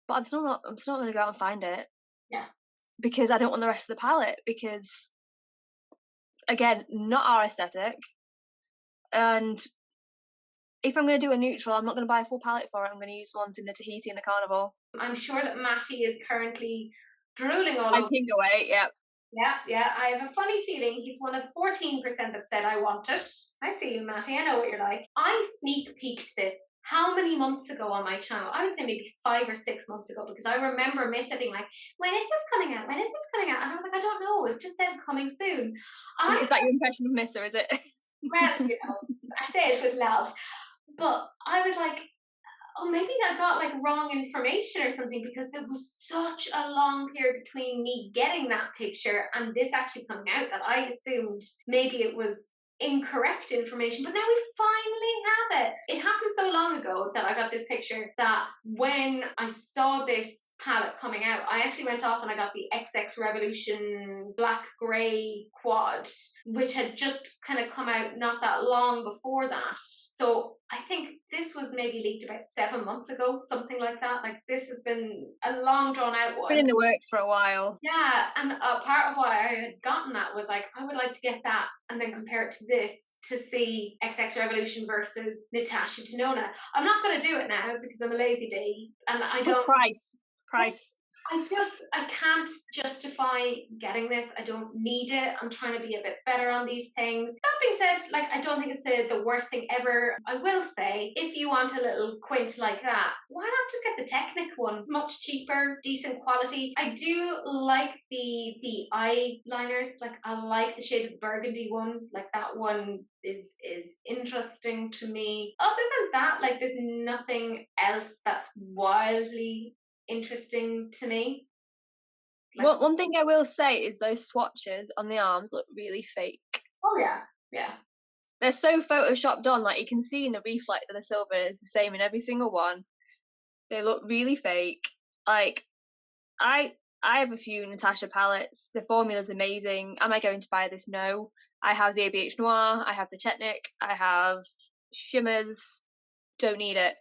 But I'm still not going to go out and find it. Yeah. Because I don't want the rest of the palette. Because, again, not our aesthetic. And if I'm going to do a neutral, I'm not going to buy a full palette for it. I'm going to use ones in the Tahiti and the Carnival. I'm sure that Matty is currently drooling all over. Typing away, yeah. Yeah. I have a funny feeling he's one of the 14% that said I want it. I see you, Matty. I know what you're like. I sneak peeked this how many months ago on my channel? I would say maybe 5 or 6 months ago, because I remember Missa being like, when is this coming out? When is this coming out? And I was like, I don't know. It just said coming soon. Is that your impression of Missa, is it? Well, I say it with love. But I was like, oh, maybe I got like wrong information or something, because there was such a long period between me getting that picture and this actually coming out that I assumed maybe it was incorrect information. But now we finally have it. It happened so long ago that I got this picture that when I saw this palette coming out, I actually went off and I got the XX Revolution black grey quad, which had just kind of come out not that long before that. So I think this was maybe leaked about 7 months ago, something like that. Like, this has been a long drawn out one. Been in the works for a while. Yeah, and part of why I had gotten that was like, I would like to get that and then compare it to this to see XX Revolution versus Natasha Denona. I'm not going to do it now because I'm a lazy bee and I don't. Price. I can't justify getting this. I don't need it. I'm trying to be a bit better on these things. That being said, like, I don't think it's the worst thing ever. I will say, if you want a little quint like that, why not just get the Technic one? Much cheaper, decent quality. I do like the eyeliners. Like, I like the shaded burgundy one. Like, that one is interesting to me. Other than that, like, there's nothing else that's wildly interesting to me. Like, well, one thing I will say is those swatches on the arms look really fake. Oh yeah. They're so photoshopped on, like you can see in the reflect of the silver is the same in every single one. They look really fake. Like, I have a few Natasha palettes. The formula's amazing. Am I going to buy this? No. I have the ABH Noir. I have the Technic. I have shimmers. Don't need it.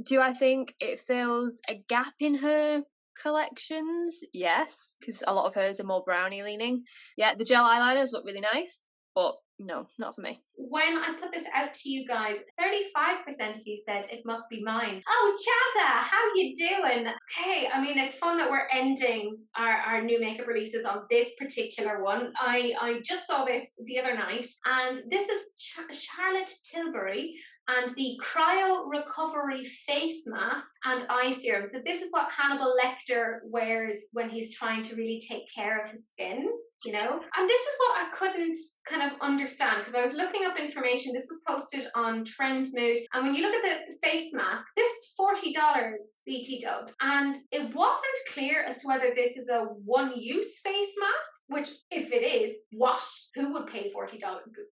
Do I think it fills a gap in her collections? Yes, because a lot of hers are more brownie leaning. Yeah, the gel eyeliners look really nice. but no, not for me. When I put this out to you guys, 35% of you said it must be mine. Oh, Chaza, how you doing? Okay, I mean, it's fun that we're ending our new makeup releases on this particular one. I just saw this the other night, and this is Charlotte Tilbury and the Cryo Recovery Face Mask and Eye Serum. So this is what Hannibal Lecter wears when he's trying to really take care of his skin, you know? And this is what I couldn't kind of understand, because I was looking up information. This was posted on Trend Mood, and when you look at the face mask, this is $40 BT dubs, and it wasn't clear as to whether this is a one-use face mask, which if it is, what? Who would pay $40?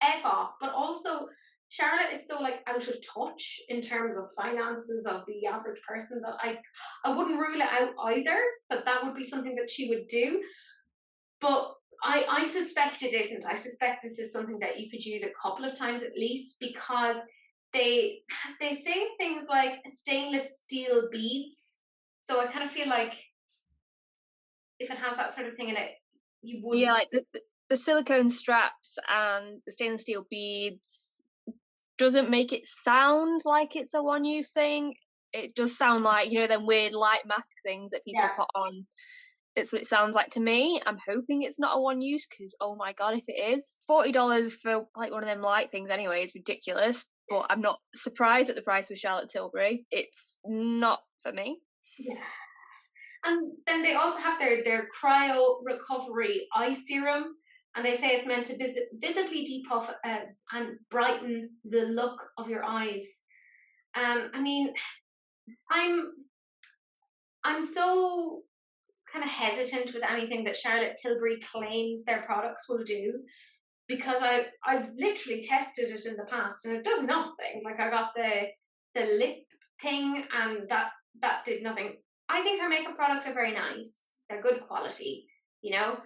F off. But also, Charlotte is so like out of touch in terms of finances of the average person that I wouldn't rule it out either, that would be something that she would do. But I suspect it isn't. I suspect this is something that you could use a couple of times at least, because they say things like stainless steel beads. So I kind of feel like if it has that sort of thing in it, you would. Yeah, like the silicone straps and the stainless steel beads doesn't make it sound like it's a one-use thing. It does sound like, you know, them weird light mask things that people put on. It's what it sounds like to me. I'm hoping it's not a one-use, because oh my god, if it is, $40 for like one of them light things anyway is ridiculous. But I'm not surprised at the price for Charlotte Tilbury. It's not for me. Yeah. And then they also have their Cryo Recovery Eye Serum, and they say it's meant to visibly depuff and brighten the look of your eyes. I mean, I'm so kind of hesitant with anything that Charlotte Tilbury claims their products will do, because I've literally tested it in the past and it does nothing. Like I got the lip thing and that did nothing. I think her makeup products are very nice. They're good quality, you know.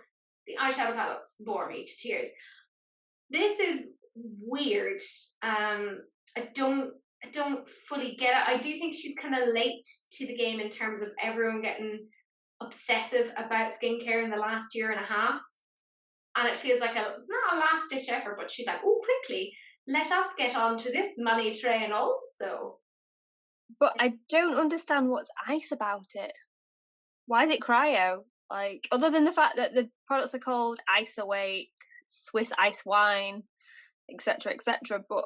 The eyeshadow palettes bore me to tears. This is weird. I don't fully get it. I do think she's kind of late to the game in terms of everyone getting obsessive about skincare in the last year and a half. And it feels like not a last ditch effort, but she's like, oh, quickly, let us get on to this money train also. But I don't understand what's ice about it. Why is it cryo? Like, other than the fact that the products are called Ice Awake, Swiss Ice Wine, etc., etc., but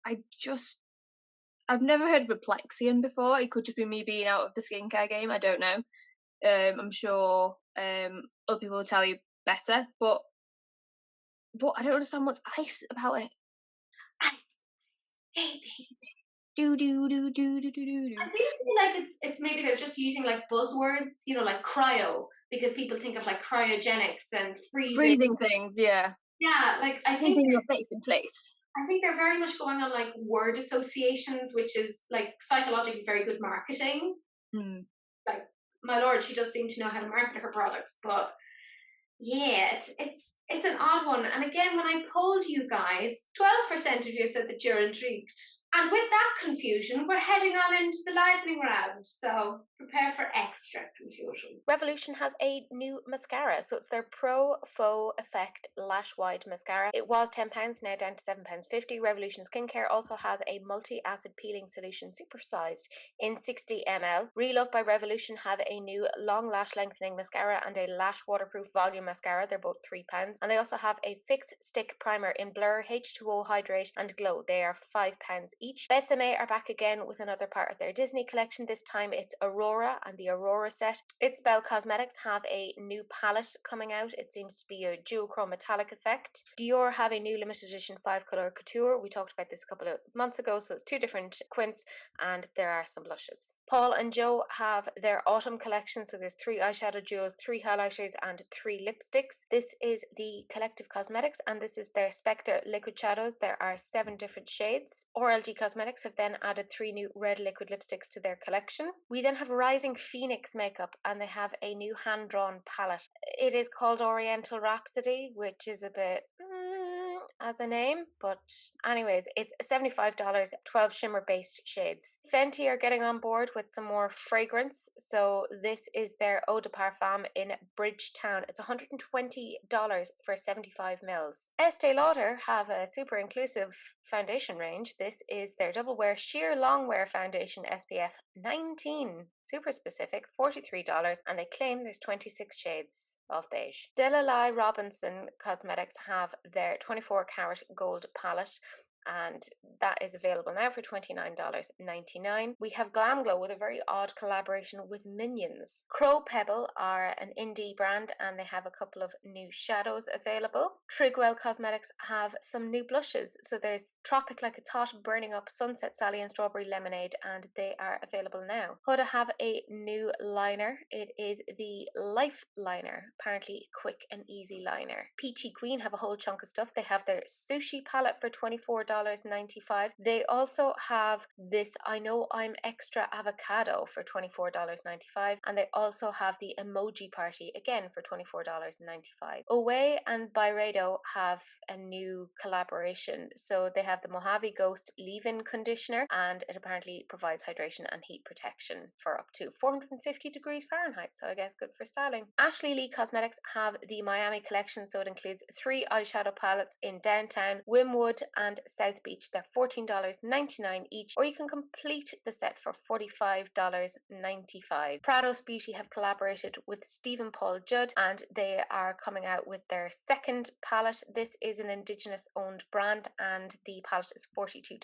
I've never heard of Replexion before. It could just be me being out of the skincare game. I don't know. I'm sure other people will tell you better, but I don't understand what's ice about it. Ice, baby. Do do do do do do do. I do feel like it's maybe they're just using like buzzwords, you know, like cryo, because people think of like cryogenics and freezing things. Yeah, like I think freezing your face in place. I think they're very much going on like word associations, which is like psychologically very good marketing. Like, my lord, she does seem to know how to market her products, but yeah, it's an odd one. And again, when I polled you guys, 12% of you said that you're intrigued. And with that confusion, we're heading on into the lightning round. So prepare for extra confusion. Revolution has a new mascara. So it's their Pro Faux Effect Lash Wide Mascara. It was £10, now down to £7.50. Revolution Skincare also has a multi-acid peeling solution supersized in 60 ml. Relove by Revolution have a new long lash lengthening mascara and a lash waterproof volume mascara. They're both £3. And they also have a fix stick primer in Blur, H2O Hydrate and Glow. They are £5 each. Besame are back again with another part of their Disney collection. This time it's Aurora and the Aurora set. It's Bell Cosmetics have a new palette coming out. It seems to be a duochrome metallic effect. Dior have a new limited edition 5-colour couture. We talked about this a couple of months ago, so it's 2 different quints and there are some blushes. Paul and Joe have their autumn collection, so there's 3 eyeshadow duos, 3 highlighters and 3 lipsticks. This is the Collective Cosmetics and this is their Spectre liquid shadows. There are 7 different shades. RLG Cosmetics have then added 3 new red liquid lipsticks to their collection. We then have Rising Phoenix makeup and they have a new hand-drawn palette. It is called Oriental Rhapsody, which is a bit as a name, but anyways, it's $75, 12 shimmer-based shades. Fenty are getting on board with some more fragrance, so this is their Eau de Parfum in Bridgetown. It's $120 for 75 mils. Estee Lauder have a super inclusive foundation range. This is their Double Wear Sheer Long Wear Foundation SPF 19. Super specific, $43, and they claim there's 26 shades of beige. Delilah Robinson Cosmetics have their 24 karat gold palette, and that is available now for $29.99. We have Glam Glow with a very odd collaboration with Minions. Crow Pebble are an indie brand, and they have a couple of new shadows available. Trigwell Cosmetics have some new blushes. So there's Tropic Like It's Hot, Burning Up, Sunset Sally, and Strawberry Lemonade, and they are available now. Huda have a new liner. It is the Life Liner, apparently quick and easy liner. Peachy Queen have a whole chunk of stuff. They have their Sushi palette for $24.95. They also have this I Know I'm Extra Avocado for $24.95, and they also have the Emoji Party again for $24.95. Away and Byredo have a new collaboration. So they have the Mojave Ghost leave-in conditioner, and it apparently provides hydration and heat protection for up to 450 degrees Fahrenheit, so I guess good for styling. Ashley Lee Cosmetics have the Miami collection, so it includes 3 eyeshadow palettes in Downtown, Wynwood, and South Beach. They're $14.99 each, or you can complete the set for $45.95. Prados Beauty have collaborated with Stephen Paul Judd, and they are coming out with their second palette. This is an Indigenous owned brand, and the palette is $42.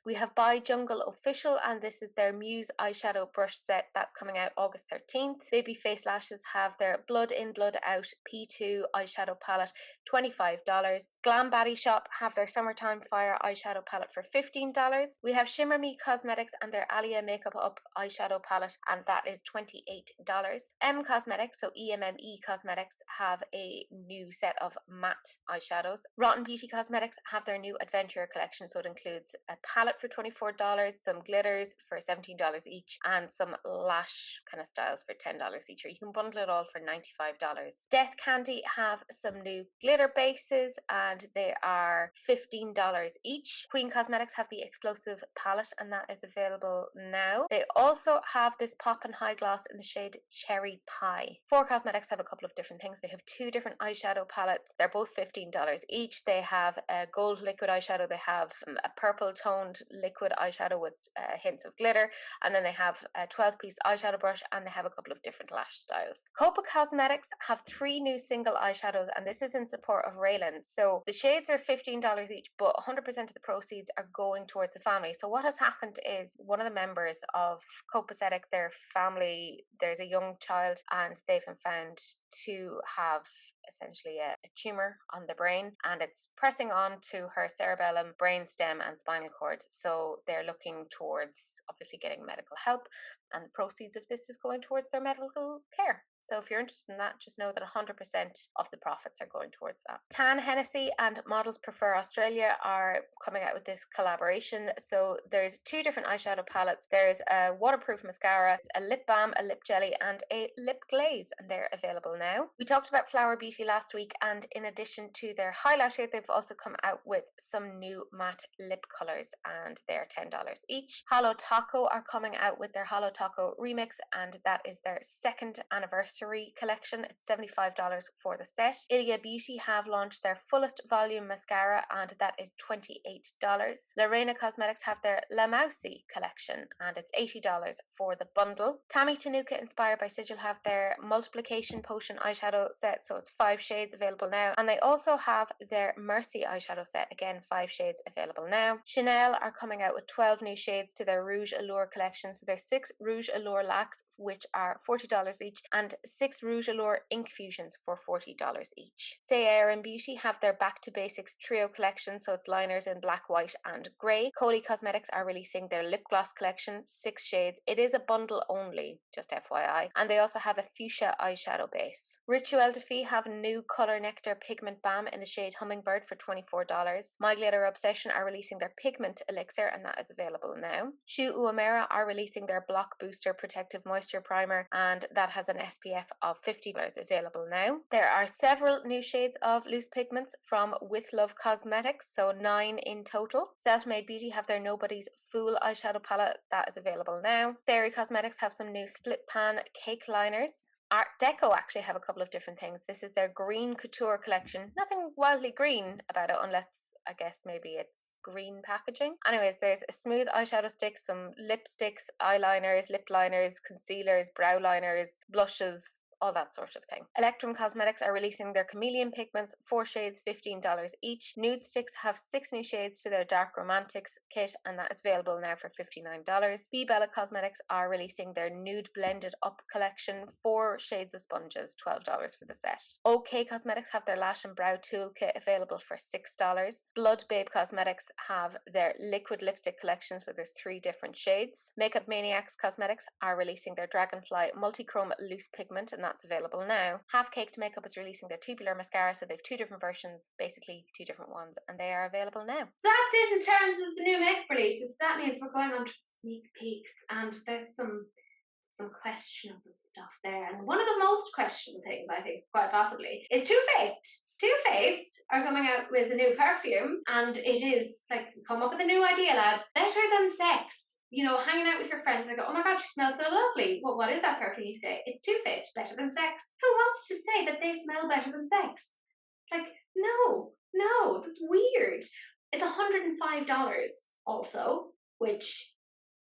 We have By Jungle Official, and this is their Muse eyeshadow brush set that's coming out August 13th. Babyface Lashes have their Blood In Blood Out P2 eyeshadow palette, $25. Glam Body Shop have their Summertime Fire eyeshadow palette for $15. We have Shimmer Me Cosmetics and their Alia Makeup Up eyeshadow palette, and that is $28. M Cosmetics, so EMME Cosmetics, have a new set of matte eyeshadows. Rotten Beauty Cosmetics have their new Adventure collection, so it includes a palette for $24, some glitters for $17 each, and some lash kind of styles for $10 each, or you can bundle it all for $95. Death Candy have some new glitter bases, and they are $15 each. Queen Cosmetics have the Explosive palette, and that is available now. They also have this Pop and High Gloss in the shade Cherry Pie. 4 Cosmetics have a couple of different things. They have 2 different eyeshadow palettes. They're both $15 each. They have a gold liquid eyeshadow. They have a purple toned liquid eyeshadow with hints of glitter, and then they have a 12-piece eyeshadow brush, and they have a couple of different lash styles. Copa Cosmetics have 3 new single eyeshadows, and this is in support of Raylan. So the shades are $15 each, but 100% of the proceeds are going towards the family. So what has happened is one of the members of Copacetic, their family, there's a young child, and they've been found to have essentially a tumor on the brain, and it's pressing on to her cerebellum, brainstem, and spinal cord. So they're looking towards obviously getting medical help, and the proceeds of this is going towards their medical care. So if you're interested in that, just know that 100% of the profits are going towards that. Tan Hennessy and Models Prefer Australia are coming out with this collaboration. So there's 2 different eyeshadow palettes. There's a waterproof mascara, a lip balm, a lip jelly, and a lip glaze, and they're available now. We talked about Flower Beauty last week, and in addition to their highlighter, they've also come out with some new matte lip colors, and they're $10 each. Halo Taco are coming out with their Halo Taco Remix, and that is their 2nd anniversary collection. It's $75 for the set. Ilia Beauty have launched their fullest volume mascara, and that is $28. Lorena Cosmetics have their La Mousy collection, and it's $80 for the bundle. Tammy Tanuka Inspired by Sigil have their Multiplication Potion eyeshadow set, so it's 5 shades available now, and they also have their Mercy eyeshadow set, again 5 shades available now. Chanel are coming out with 12 new shades to their Rouge Allure collection, so there's 6 Rouge Allure Lacs, which are $40 each, and 6 Rouge Allure Ink Fusions for $40 each. Say Air Beauty have their Back to Basics Trio collection, so it's liners in black, white, and grey. Coley Cosmetics are releasing their lip gloss collection, 6 shades. It is a bundle only, just FYI. And they also have a fuchsia eyeshadow base. Rituel de Fille have a new Colour Nectar Pigment Balm in the shade Hummingbird for $24. My Glitter Obsession are releasing their Pigment Elixir, and that is available now. Shu Uemura are releasing their Block Booster Protective Moisture Primer, and that has an SPF SPF of $50 available now. There are several new shades of loose pigments from With Love Cosmetics, so 9 in total. Self-Made Beauty have their Nobody's Fool eyeshadow palette that is available now. Fairy Cosmetics have some new split pan cake liners. Art Deco actually have a couple of different things. This is their Green Couture collection. Nothing wildly green about it, unless I guess maybe it's green packaging. Anyways, there's a smooth eyeshadow stick, some lipsticks, eyeliners, lip liners, concealers, brow liners, blushes, all that sort of thing. Electrum Cosmetics are releasing their Chameleon pigments, 4 shades, $15 each. Nude Sticks have 6 new shades to their Dark Romantics kit, and that is available now for $59. Be Bella Cosmetics are releasing their Nude Blended Up collection, 4 shades of sponges, $12 for the set. OK Cosmetics have their Lash and Brow Toolkit available for $6. Blood Babe Cosmetics have their Liquid Lipstick collection, so there's 3 different shades. Makeup Maniacs Cosmetics are releasing their Dragonfly Multichrome Loose Pigment, and that's available now. Half Caked Makeup is releasing their Tubular Mascara, so they have 2 different versions, basically 2 different ones, and they are available now. So that's it in terms of the new makeup releases. That means we're going on to sneak peeks, and there's some questionable stuff there. And one of the most questionable things, I think, quite possibly, is Too Faced. Too Faced are coming out with a new perfume, and it is like, come up with a new idea, lads. Better than sex. You know, hanging out with your friends, they go, oh my god, you smell so lovely. Well, what is that perfume? You say, it's Too Faced, better than sex. Who wants to say that they smell better than sex? Like, no, that's weird. It's $105 also, which,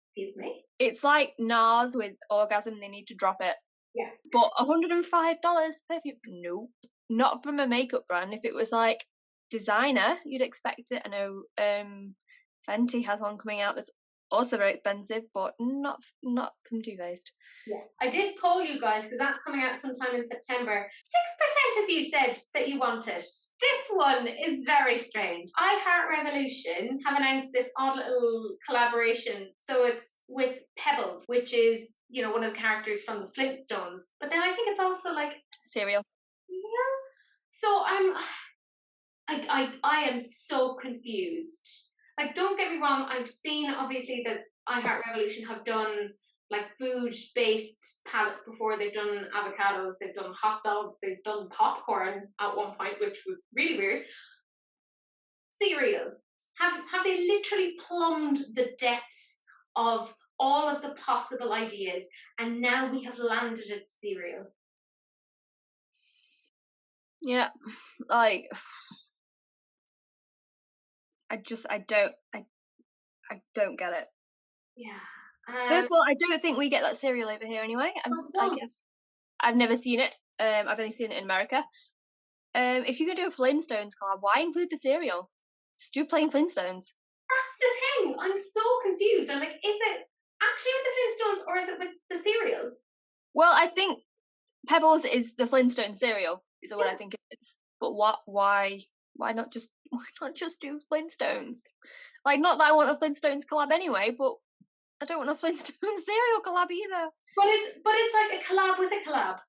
excuse me. It's like NARS with orgasm, they need to drop it. Yeah. But $105 perfume? Nope. Not from a makeup brand. If it was like designer, you'd expect it. I know Fenty has one coming out that's also very expensive, but not from Too Faced. Yeah, I did poll you guys because that's coming out sometime in September. 6% of you said that you want it. This one is very strange. Revolution have announced this odd little collaboration. So it's with Pebbles, which is, you know, one of the characters from the Flintstones. But then I think it's also like cereal. Yeah. So I am so confused. Like, don't get me wrong, I've seen obviously that Revolution have done like food-based palettes before. They've done avocados, they've done hot dogs, they've done popcorn at one point, which was really weird. Cereal. Have they literally plumbed the depths of all of the possible ideas, and now we have landed at cereal? Yeah, like I don't get it. Yeah. First of all, I don't think we get that cereal over here anyway. I've never seen it. I've only seen it in America. If you're gonna do a Flintstones collab, why include the cereal? Just do plain Flintstones. That's the thing. I'm so confused. I'm like, is it actually with the Flintstones or is it with the cereal? Well, I think Pebbles is the Flintstone cereal. Is what I think it is. But why not just do Flintstones? Like, not that I want a Flintstones collab anyway, but I don't want a Flintstones cereal collab either. But it's like a collab with a collab.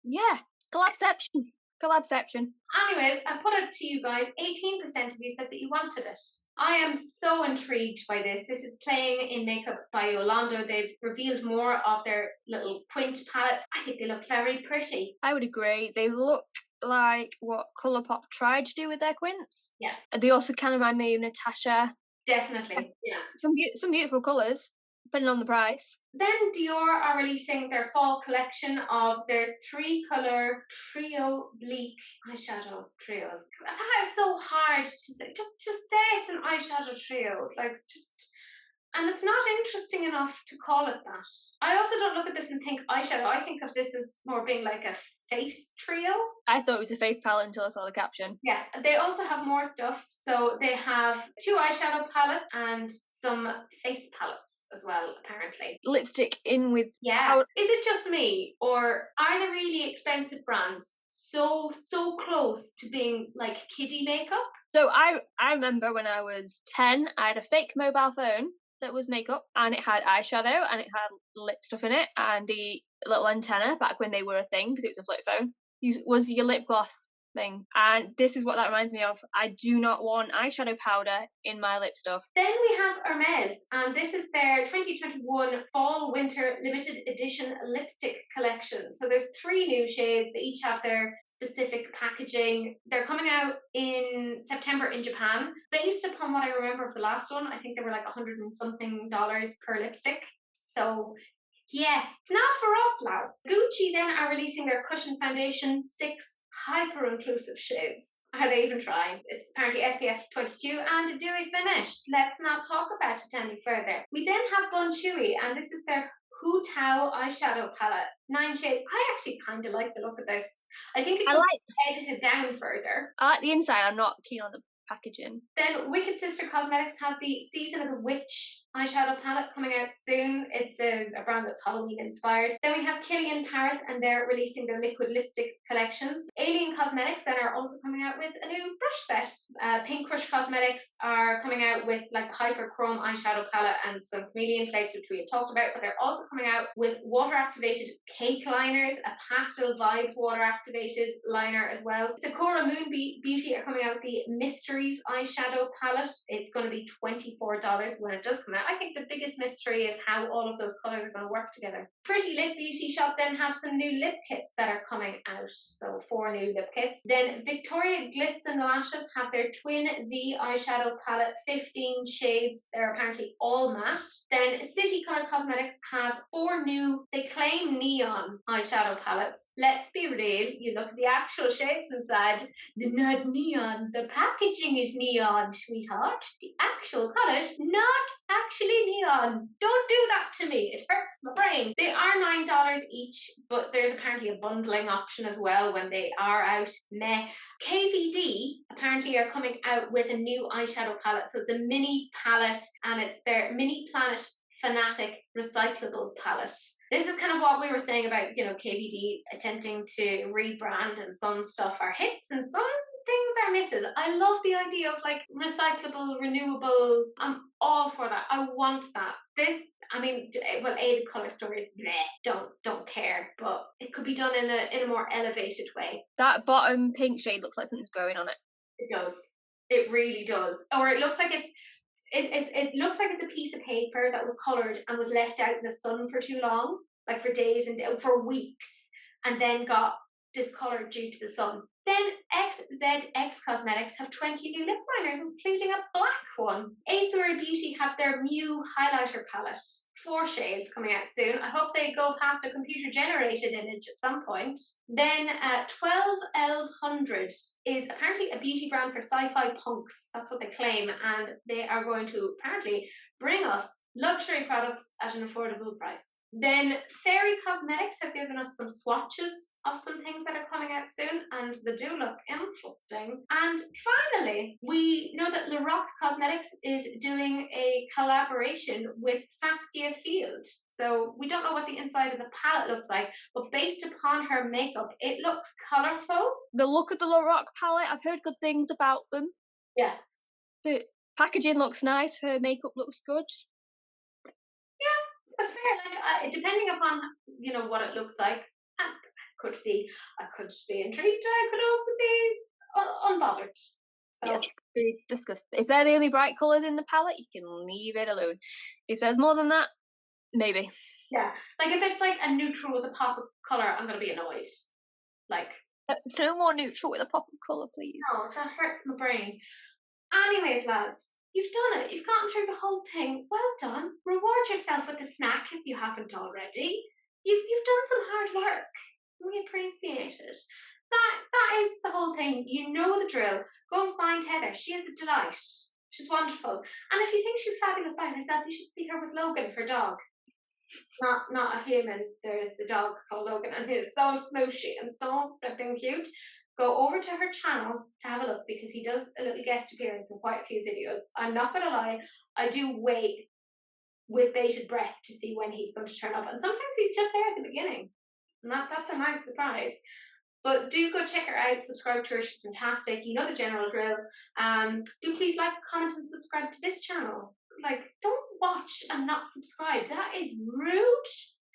Yeah, collabception. Anyways, I put it to you guys. 18% of you said that you wanted it. I am so intrigued by this. This is Playing in Makeup by Yolanda. They've revealed more of their little quint palettes. I think they look very pretty. I would agree. They look like what Colourpop tried to do with their quints. Yeah. And they also kind of remind me of Natasha. Definitely. Yeah. Some beautiful colours, depending on the price. Then Dior are releasing their fall collection of their 3-colour trio bleak eyeshadow trios. That is so hard to say. Just say it's an eyeshadow trio. And it's not interesting enough to call it that. I also don't look at this and think eyeshadow. I think of this as more being like a face trio. I thought it was a face palette until I saw the caption. Yeah, they also have more stuff. So they have 2 eyeshadow palettes and some face palettes as well, apparently. Lipstick in with... Yeah. Is it just me? Or are the really expensive brands so close to being like kiddie makeup? So I remember when I was 10, I had a fake mobile phone that was makeup, and it had eyeshadow and it had lip stuff in it, and the little antenna back when they were a thing because it was a flip phone was your lip gloss. thing. And this is what that reminds me of. I do not want eyeshadow powder in my lip stuff. Then we have Hermes, and this is their 2021 Fall Winter Limited Edition Lipstick Collection. So there's 3 new shades. They each have their specific packaging. They're coming out in September in Japan. Based upon what I remember of the last one, I think they were like $100 and something per lipstick. So yeah, it's not for us, lads. Gucci then are releasing their Cushion Foundation 6 hyper-inclusive shades. Are they even trying? It's apparently SPF 22 and a dewy finish. Let's not talk about it any further. We then have Bon Chewy, and this is their Hu Tao eyeshadow palette. 9 shades. I actually kind of like the look of this. I think it could be edited down further. I like the inside. I'm not keen on the packaging. Then Wicked Sister Cosmetics have the Season of the Witch eyeshadow palette coming out soon. It's a brand that's Halloween inspired. Then we have Kilian Paris, and they're releasing their liquid lipstick collections. Alien Cosmetics then are also coming out with a new brush set. Pink Crush Cosmetics are coming out with like the Hyper Chrome eyeshadow palette and some Chameleon Flakes, which we had talked about, but they're also coming out with water activated cake liners, a Pastel Vibes water activated liner as well. Sakura Moon Beauty are coming out with the Mysteries eyeshadow palette. It's going to be $24 when it does come out. I think the biggest mystery is how all of those colours are going to work together. Pretty Lit Beauty Shop then have some new lip kits that are coming out. So 4 new lip kits. Then Victoria Glitz and Lashes have their Twin V eyeshadow palette, 15 shades. They're apparently all matte. Then City Colour Cosmetics have 4 new, they claim neon eyeshadow palettes. Let's be real, you look at the actual shades inside, they're not neon. The packaging is neon, sweetheart. The actual colours, not actually neon. Don't do that to me. It hurts my brain. They are $9 each, but there's apparently a bundling option as well when they are out. Meh. KVD apparently are coming out with a new eyeshadow palette. So it's a mini palette, and it's their Mini Planet Fanatic recyclable palette. This is kind of what we were saying about, KVD attempting to rebrand, and some stuff are hits and some things are misses. I love the idea of like recyclable, renewable. I'm all for that. I want that. This, the colour story, don't care, but it could be done in a more elevated way. That bottom pink shade looks like something's growing on it. It does. It really does. Or it looks like it looks like it's a piece of paper that was coloured and was left out in the sun for too long, like for days and for weeks, and then got discoloured due to the sun. Then XZX Cosmetics have 20 new lip liners, including a black one. Aesura Beauty have their Mew highlighter palette. 4 shades coming out soon. I hope they go past a computer-generated image at some point. Then 12L100 is apparently a beauty brand for sci-fi punks. That's what they claim. And they are going to apparently bring us luxury products at an affordable price. Then Fairy Cosmetics have given us some swatches of some things that are coming out soon, and they do look interesting. And finally, we know that Le Roc Cosmetics is doing a collaboration with Saskia Fields. So we don't know what the inside of the palette looks like, but based upon her makeup, it looks colourful. The look of the Le Roc palette, I've heard good things about them. Yeah. The packaging looks nice, her makeup looks good. Yeah, that's fair. Like, depending upon what it looks like, I could be intrigued. I could also be unbothered. So. Yes, be disgusting. If they're the only bright colours in the palette, you can leave it alone. If there's more than that, maybe. Yeah, like if it's like a neutral with a pop of colour, I'm gonna be annoyed. Like no more neutral with a pop of colour, please. No, that hurts my brain. Anyways, lads. You've done it. You've gotten through the whole thing. Well done. Reward yourself with a snack if you haven't already. You've done some hard work. We appreciate it. That is the whole thing. You know the drill. Go and find Heather. She is a delight. She's wonderful. And if you think she's fabulous by herself, you should see her with Logan, her dog. Not a human. There's a dog called Logan, and he's so smooshy and so flipping cute. Go over to her channel to have a look, because he does a little guest appearance in quite a few videos. I'm not going to lie, I do wait with bated breath to see when he's going to turn up. And sometimes he's just there at the beginning. And that's a nice surprise. But do go check her out, subscribe to her, she's fantastic. You know the general drill. Do please like, comment and subscribe to this channel. Like, don't watch and not subscribe. That is rude.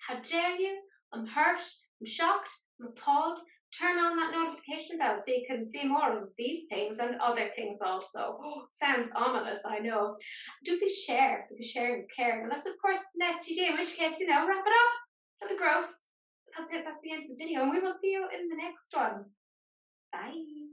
How dare you? I'm hurt, I'm shocked, I'm appalled. turn on that notification bell so you can see more of these things and other things also. Oh, sounds ominous, I know. Do please share, because sharing is caring. Unless, of course, it's an STD, in which case, wrap it up. That'd be gross. That's it, that's the end of the video, and we will see you in the next one. Bye.